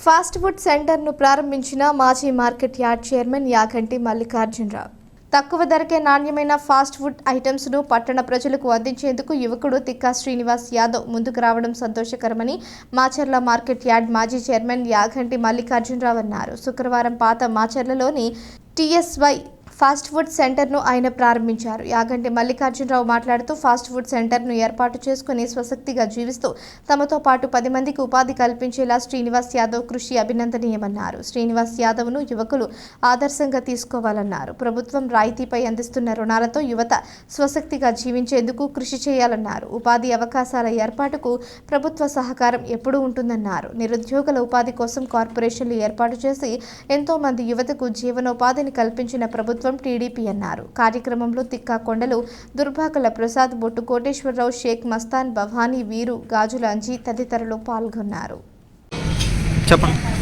Fast food సెంటర్ను ప్రారంభించిన మాజీ market yard chairman Yaganti Mallikarjunarao. తక్కువ ధరకే నాణ్యమైన ఫాస్ట్ ఫుడ్ ఐటమ్స్ను పట్టణ ప్రజలకు అందించేందుకు యువకుడు తిక్కా శ్రీనివాస్ యాదవ్ ముందుకు రావడం సంతోషకరమని మాచర్ల మార్కెట్ యార్డ్ మాజీ చైర్మన్ యాగంటి మల్లికార్జునరావు అన్నారు. శుక్రవారం పాత మాచర్లలోని టీఎస్వై ఫాస్ట్ ఫుడ్ సెంటర్ను ఆయన ప్రారంభించారు. యాగంటి మల్లికార్జునరావు మాట్లాడుతూ ఫాస్ట్ ఫుడ్ సెంటర్ను ఏర్పాటు చేసుకుని స్వశక్తిగా జీవిస్తూ తమతో పాటు 10 మందికి ఉపాధి కల్పించేలా శ్రీనివాస్ యాదవ్ కృషి అభినందనీయమన్నారు. శ్రీనివాస్ యాదవ్ను యువకులు ఆదర్శంగా తీసుకోవాలన్నారు. ప్రభుత్వం రాయితీపై అందిస్తున్న రుణాలతో యువత స్వశక్తిగా జీవించేందుకు కృషి చేయాలన్నారు. ఉపాధి అవకాశాల ఏర్పాటుకు ప్రభుత్వ సహకారం ఎప్పుడూ ఉంటుందన్నారు. నిరుద్యోగుల ఉపాధి కోసం కార్పొరేషన్లు ఏర్పాటు చేసి ఎంతో మంది యువతకు జీవనోపాధిని కల్పించిన ప్రభుత్వం టీడీపీ అన్నారు. కార్యక్రమంలో తిక్కా కొండలు, దుర్భాకల ప్రసాద్, బొట్టు కోటేశ్వరరావు, షేక్ మస్తాన్, భవానీ, వీరు, గాజుల అంజీ తదితరులు పాల్గొన్నారు.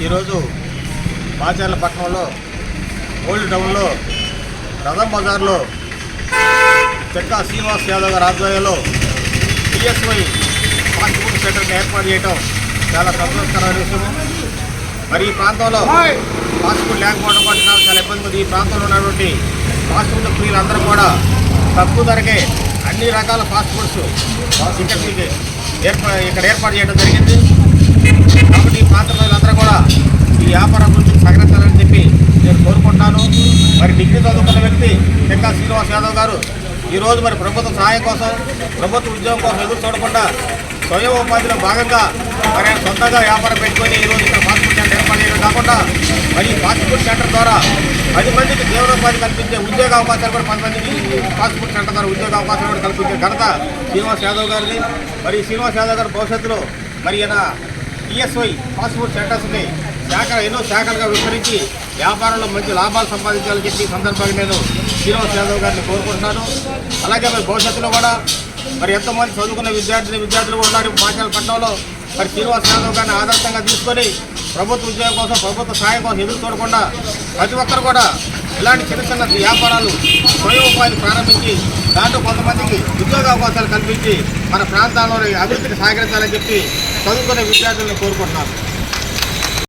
ఈరోజు మాచర్ల పట్టణంలో ఓల్డ్ టౌన్లో రథం బజార్లో చెక్కా శ్రీనివాస్ యాదవ్ గారి ఆధ్వర్యంలో టీఎస్వై ఫాస్ట్ ఫుడ్ సెంటర్ని ఏర్పాటు చేయడం చాలా సంతోషకరమైన విషయం. మరి ఈ ప్రాంతంలో ఫాస్ట్ ఫుడ్ లేకపోవడం వల్ల చాలా ఇబ్బంది ఉంది. ఈ ప్రాంతంలో ఉన్నటువంటి ఫాస్ట్ ఫుడ్ ప్రియులందరూ కూడా తక్కువ ధరకే అన్ని రకాల ఫాస్ట్ ఫుడ్స్ ఇక్కడ ఏర్పాటు చేయడం జరిగింది. కాబట్టి ఈ ప్రాంత ప్రజలందరూ కూడా ఈ వ్యాపారం గురించి సహకరించాలని చెప్పి నేను కోరుకుంటున్నాను. మరి డిగ్రీ చదువుకున్న వ్యక్తి చెక్కా శ్రీనివాస్ యాదవ్ గారు ఈరోజు మరి ప్రభుత్వ సహాయం కోసం, ప్రభుత్వ ఉద్యోగం కోసం ఎదురు చూడకుండా స్వయం ఉపాధిలో భాగంగా మరి సొంతంగా వ్యాపారం పెట్టుకొని ఈరోజు ఇక్కడ ఫాస్ట్ ఫుడ్ సెంటర్ ఏర్పాటు చేయడం కాకుండా మరి ఫాస్ట్ ఫుడ్ సెంటర్ ద్వారా 10 మందికి జీవనోపాధి కల్పించే ఉద్యోగ అవకాశాలు కూడా 10 మందికి ఫాస్ట్ ఫుడ్ సెంటర్ ద్వారా ఉద్యోగ అవకాశాలు కూడా కల్పించే ఘనత శ్రీనివాస్ యాదవ్ గారిని. మరి శ్రీనివాస్ యాదవ్ గారు భవిష్యత్తులో మరి ఈయన టీఎస్వై ఫాస్ట్ ఫుడ్ సెంటర్స్ని ఎన్నో శాఖలుగా విస్తరించి వ్యాపారంలో మంచి లాభాలు సంపాదించాలని చెప్పి ఈ సందర్భంగా నేను శ్రీనివాస్ యాదవ్ గారిని కోరుకుంటున్నాను. అలాగే మరి భవిష్యత్తులో కూడా మరి ఎంతోమంది చదువుకున్న విద్యార్థులు కూడా ఉన్నారు మాచర్ల పట్టణంలో. మరి శ్రీనివాస్ యాదవ్ గారిని ఆదర్శంగా తీసుకొని ప్రభుత్వ ఉద్యోగం కోసం, ప్రభుత్వ సహాయం కోసం ఎదురు చూడకుండా ప్రతి ఒక్కరు కూడా ఇలాంటి చిన్న చిన్న వ్యాపారాలు స్వయం ఉపాధి ప్రారంభించి దాంట్లో కొంతమందికి ఉద్యోగ అవకాశాలు కల్పించి మన ప్రాంతాల్లోని అభివృద్ధికి సహకరించాలని చెప్పి చదువుకునే విద్యార్థులను కోరుకుంటున్నాను.